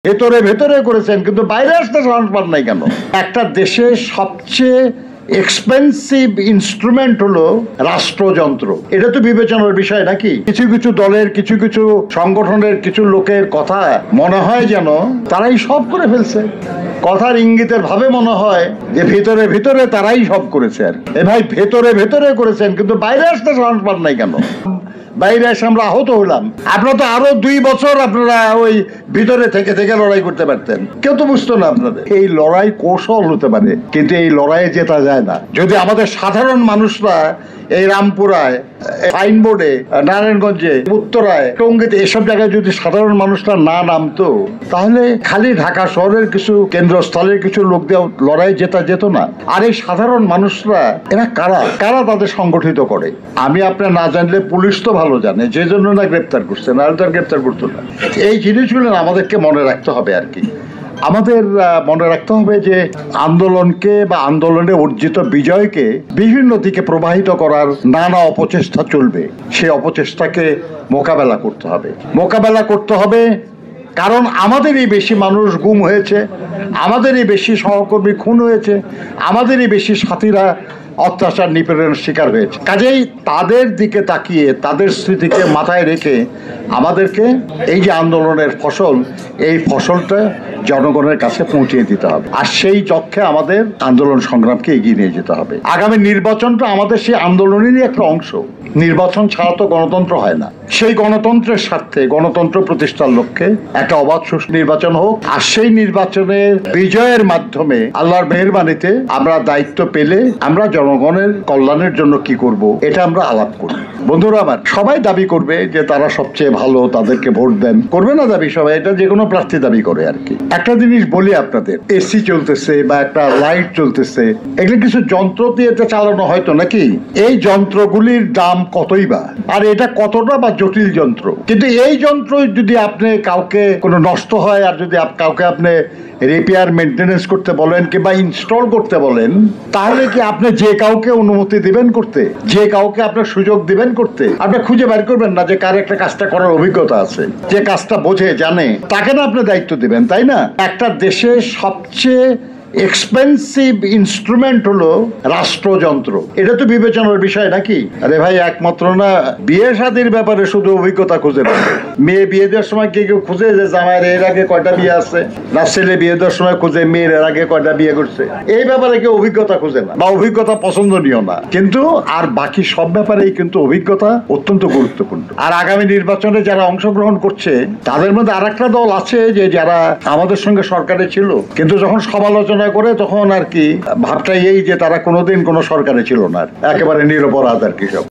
ভেতরে ভেতরে করেছেন, কিন্তু বাইরে আসতে সাহস পান নাই কেন? একটা দেশের সবচেয়ে এক্সপেন্সিভ ইনস্ট্রুমেন্ট হলো রাষ্ট্রযন্ত্র। এটা তো বিবেচনার বিষয় নাকি? কিছু কিছু দলের, কিছু কিছু সংগঠনের, কিছু লোকের কথা মনে হয় যেন তারাই সব করে ফেলছে। কথার ইঙ্গিতের ভাবে মনে হয় যে ভিতরে ভিতরে তারাই সব করেছে। আর এ ভাই, ভেতরে ভেতরে করেছেন, কিন্তু বাইরে আসতে সাহস পান নাই কেন? বাইরে এসে আমরা আহত হলাম। আপনারা তো আরো 2 বছর আপনারা ওই ভিতরে থেকে থেকে লড়াই করতে পারতেন, কেউ তো বুঝতো না আপনাদের। এই লড়াই কৌশল হতে পারে, কিন্তু এই লড়াইয়ে জেতা যায় না। যদি আমাদের সাধারণ মানুষরা এই রামপুরায়, সাইনবোর্ডে, নারায়ণগঞ্জে, উত্তরায়, টঙ্গীতে, এসব জায়গায় যদি সাধারণ মানুষরা না নামতো, তাহলে খালি ঢাকা শহরের কিছু কেন্দ্রস্থলের কিছু লোক দিয়ে লড়াই জেতা যেত না। আর এই সাধারণ মানুষরা এরা কারা কারা তাদের সংগঠিত করে? আমি আপনার না জানলে পুলিশ তো ভালো জানে, যে জন্য না গ্রেপ্তার করছে, না তার গ্রেপ্তার করতো না। এই জিনিসগুলো আমাদেরকে মনে রাখতে হবে আর কি। আমাদের মনে রাখতে হবে যে আন্দোলনকে বা আন্দোলনে অর্জিত বিজয়কে বিভিন্ন দিকে প্রবাহিত করার নানা অপচেষ্টা চলবে। সেই অপচেষ্টাকে মোকাবেলা করতে হবে। কারণ আমাদেরই বেশি মানুষ গুম হয়েছে, আমাদেরই বেশি সহকর্মী খুন হয়েছে, আমাদেরই বেশি সাথীরা অত্যাচার নিপীড়নের শিকার হয়েছে। কাজেই তাদের দিকে তাকিয়ে, তাদের স্মৃতিকে মাথায় রেখে আমাদেরকে এই যে আন্দোলনের ফসল, এই ফসলটা জনগণের কাছে পৌঁছিয়ে দিতে হবে। আর সেই লক্ষ্যে আমাদের আন্দোলন সংগ্রামকে এগিয়ে নিয়ে যেতে হবে। আগামী নির্বাচনটা আমাদের সেই আন্দোলনেরই একটা অংশ। নির্বাচন ছাড়া তো গণতন্ত্র হয় না। সেই গণতন্ত্রের স্বার্থে, গণতন্ত্র প্রতিষ্ঠার লক্ষ্যে একটা অবাধ সুষ্ঠু নির্বাচন হোক। আর সেই নির্বাচনের বিজয়ের মাধ্যমে আল্লাহর মেহেরবানিতে আমরা দায়িত্ব পেলে আমরা জনগণের কল্যাণের জন্য কি করব, এটা আমরা আলাপ করব। বন্ধুরা আমার, সবাই দাবি করবে যে তারা সবচেয়ে ভালো, তাদেরকে ভোট দেন। করবে না দাবি সবাই? এটা যে কোনো প্রার্থী দাবি করে আর কি। একটা জিনিস বলি আপনাদের, এসি চলতেছে বা একটা লাইট চলতেছে, এগুলো কিছু যন্ত্র দিয়ে এটা চালানো হয়তো নাকি? এই যন্ত্রগুলির দাম কতই বা, আর এটা কতটা বা জটিল যন্ত্র। কিন্তু এই যন্ত্র যদি আপনি কাউকে কোনো নষ্ট হয়, আর যদি কাউকে আপনি রিপেয়ার মেনটেনেন্স করতে বলেন কিংবা ইনস্টল করতে বলেন, তাহলে কি আপনি যে কাউকে অনুমতি দিবেন করতে, যে কাউকে আপনার সুযোগ দিবেন করতে? আপনি খুঁজে বের করবেন না যে কার একটা কাজটা করার অভিজ্ঞতা আছে, যে কাজটা বোঝে, জানে, তাকে না আপনি দায়িত্ব দিবেন, তাই না? একটা দেশের সবচেয়ে এক্সপেন্সিভ ইনস্ট্রুমেন্ট হলো রাষ্ট্রযন্ত্র। এটা তো বিবেচনার বিষয় নাকি? আরে ভাই, একমাত্র না বিয়ে শাদীর ব্যাপারে শুধু অভিজ্ঞতা খুঁজে পাবে। মেয়ে বিয়ে দেওয়ার সময় কেউ খুঁজে যে জামাইয়ের এর আগে কয়টা বিয়ে আছে, না ছেলে বিয়ে দেওয়ার সময় খুঁজে মেয়ের এর আগে কয়টা বিয়ে করছে। এই ব্যাপারে কেউ অভিজ্ঞতা খুঁজে না, বা অভিজ্ঞতা পছন্দনীয় না। কিন্তু আর বাকি সব ব্যাপারেই কিন্তু অভিজ্ঞতা অত্যন্ত গুরুত্বপূর্ণ। আর আগামী নির্বাচনে যারা অংশগ্রহণ করছে, তাদের মধ্যে আর একটা দল আছে যে যারা আমাদের সঙ্গে সরকারে ছিল, কিন্তু যখন সমালোচনা করে তখন আর কি ভাবটাই এই যে তারা কোনোদিন কোনো সরকারে ছিল না, একেবারে নিরপরাধ আর কি সব।